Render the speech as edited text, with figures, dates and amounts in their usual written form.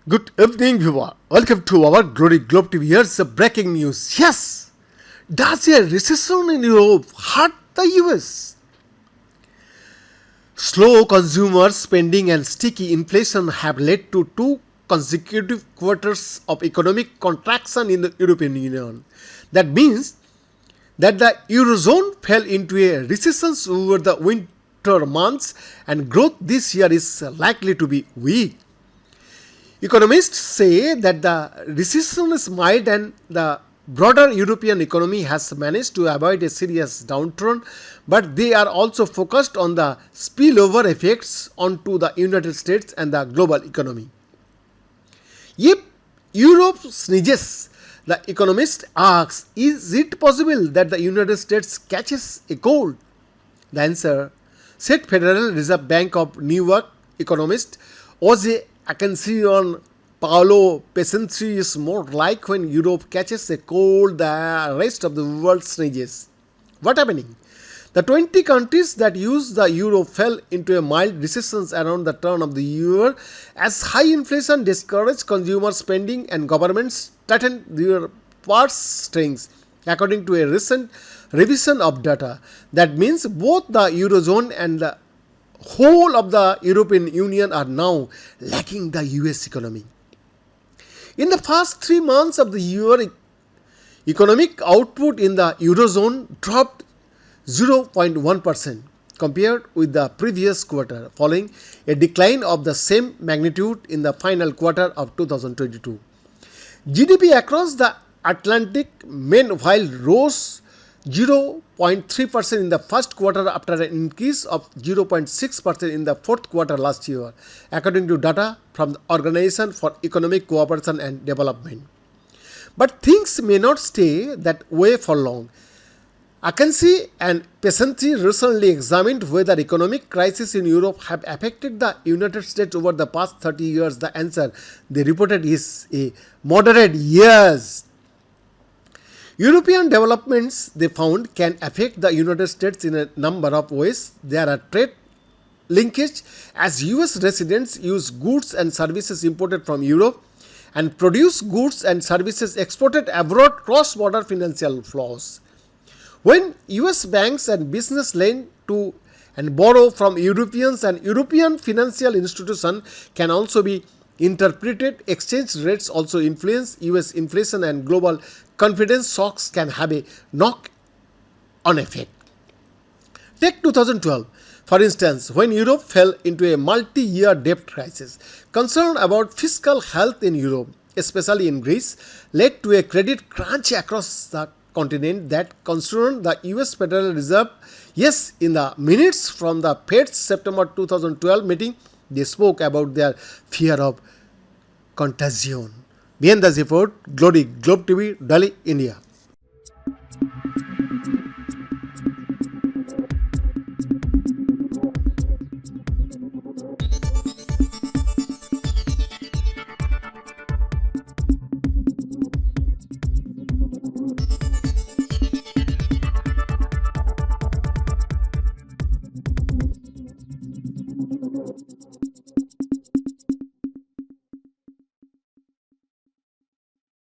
Good evening, viewer. Welcome to our Glory Globe TV. Here's the breaking news. Yes, does a recession in Europe hurt the US? Slow consumer spending and sticky inflation have led to two consecutive quarters of economic contraction in the European Union. That means that the Eurozone fell into a recession over the winter months and growth this year is likely to be weak. Economists say that the recession is mild and the broader European economy has managed to avoid a serious downturn, but they are also focused on the spillover effects onto the United States and the global economy. If Europe sneezes, the economist asks, is it possible that the United States catches a cold? The answer, said Federal Reserve Bank of New York economist Jose Akension Paolo Pesentri, is more like when Europe catches a cold, the rest of the world sneezes. What happening? The 20 countries that use the euro fell into a mild recession around the turn of the year as high inflation discouraged consumer spending and governments tightened their purse strings, according to a recent revision of data. That means both the Eurozone and the whole of the European Union are now lacking the US economy. In the first 3 months of the year, economic output in the Eurozone dropped 0.1% compared with the previous quarter, following a decline of the same magnitude in the final quarter of 2022. GDP across the Atlantic meanwhile rose 0.3% in the first quarter after an increase of 0.6% in the fourth quarter last year, according to data from the Organization for Economic Cooperation and Development. But things may not stay that way for long. Akensi and Pesentri recently examined whether economic crises in Europe have affected the United States over the past 30 years. The answer they reported is a moderate yes. European developments, they found, can affect the United States in a number of ways. There are trade linkage as US residents use goods and services imported from Europe and produce goods and services exported abroad, cross-border financial flows. When US banks and business lend to and borrow from Europeans, and European financial institutions can also be interpreted. Exchange rates also influence US inflation, and global confidence shocks can have a knock-on effect. Take 2012, for instance, when Europe fell into a multi-year debt crisis. Concern about fiscal health in Europe, especially in Greece, led to a credit crunch across the continent that concerned the US Federal Reserve. Yes, in the minutes from the Fed's September 2012 meeting, they spoke about their fear of contagion. Behind this report, Glory Globe TV, Delhi, India.